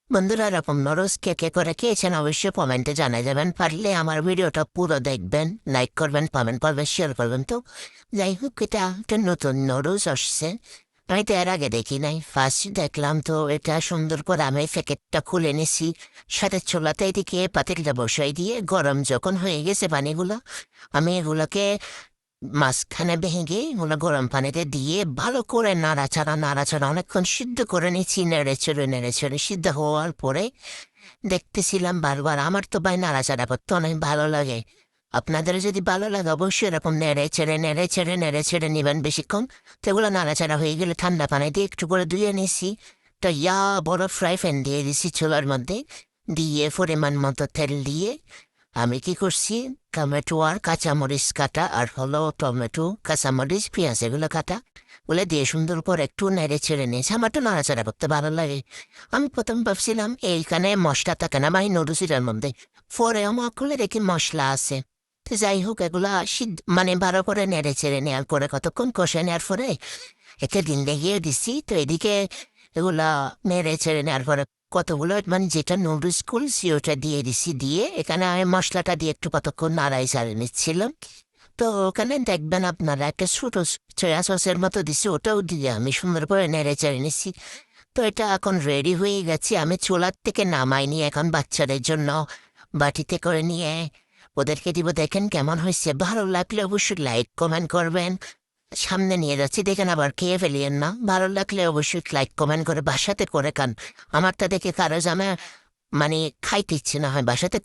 বন্ধুরা, এরকম নরস কে কে করে খেয়েছেন অবশ্যই কমেন্টে জানাই যাবেন। পারলে আমার ভিডিওটা পুরো দেখবেন, লাইক করবেন, কমেন্ট করবেন, শেয়ার করবেন। তো যাই হোক, এটা একটা নতুন নরস আসছে। আমি তো এর আগে দেখি নাই, ফার্স্ট দেখলাম। তো এটা সুন্দর করে আমি প্যাকেটটা খুলে নিছি, সাথে ছোলাতে এদিকে পাতিলটা বসাই দিয়ে গরম যখন হয়ে গেছে পানিগুলো, আমি এগুলোকে মাঝখানে ভেঙে ওগুলো গরম পানিতে দিয়ে ভালো করে নাড়াচাড়া নাড়াচাড়া অনেকক্ষণ সিদ্ধ করে নিচ্ছি। নেড়ে চেড়ে সিদ্ধ হওয়ার পরে দেখতেছিলাম বারবার। আমার তো ভাই নাড়াচাড়া করতে অনেক ভালো লাগে। আপনাদের যদি ভালো লাগে অবশ্যই এরকম নেড়ে চেড়ে নেবেন বেশিক্ষণ। তো এগুলো নাড়াচাড়া হয়ে গেলে ঠান্ডা পানি দিয়ে একটু করে ধুয়ে নিছি। তো বড় ফ্রাই প্যান দিয়ে দিছি চুলার মধ্যে, দিয়ে পরিমাণ মতো তেল দিয়ে আমি কি করছি, টমেটো আর কাঁচামরিচ কাটা আর হলো টমেটো, কাঁচামরিচ, পেঁয়াজ এগুলো কাটা বলে দিয়ে সুন্দর করে একটু নেড়ে ছেড়ে নিয়েছি। আমার তো নাড়াচাড়া করতে ভালো লাগে। আমি প্রথম ভাবছিলাম এইখানে মশলা থাকে না ভাই নুডলসের মধ্যে, পরে আমার খুলে দেখি মশলা আছে। তো যাই হোক, এগুলা মানে ভালো করে নেড়ে ছেড়ে নেওয়ার পরে কতক্ষণ কষে নেওয়ার পরে একে দিন লেগিয়ে দিছি। তো এদিকে এগুলা নেড়ে ছেড়ে নেওয়ার পরে কতগুলো মানে যেটা নুডলস করছি ওটা দিয়ে দিছি, দিয়ে এখানে আমি মশলাটা দিয়ে একটু কতক্ষণ নাড়াই চাড়িয়ে নিচ্ছিলাম। তো ওখানে দেখবেন আপনারা একটা ছোট সয়া সসের মতো দিছি, ওটাও দিয়ে আমি সুন্দর করে নেড়ে চেড়ে নিচ্ছি। তো এটা এখন রেডি হয়ে গেছে। আমি চুলার থেকে নামাইনি, এখন বাচ্চাদের জন্য বাটিতে করে নিয়ে ওদেরকে দিব। দেখেন কেমন হয়েছে, ভালো লাগলে অবশ্যই লাইক কমেন্ট করবেন। সামনে নিয়ে যাচ্ছি, দেখেন আবার খেয়ে ফেলিয়েন না। ভালো লাগলে অবশ্যই লাইক কমেন্ট করে বাসাতে করে খান। আমারটা দেখে কারো জামা মানে খাইতে ইচ্ছে না হয়, বাসাতে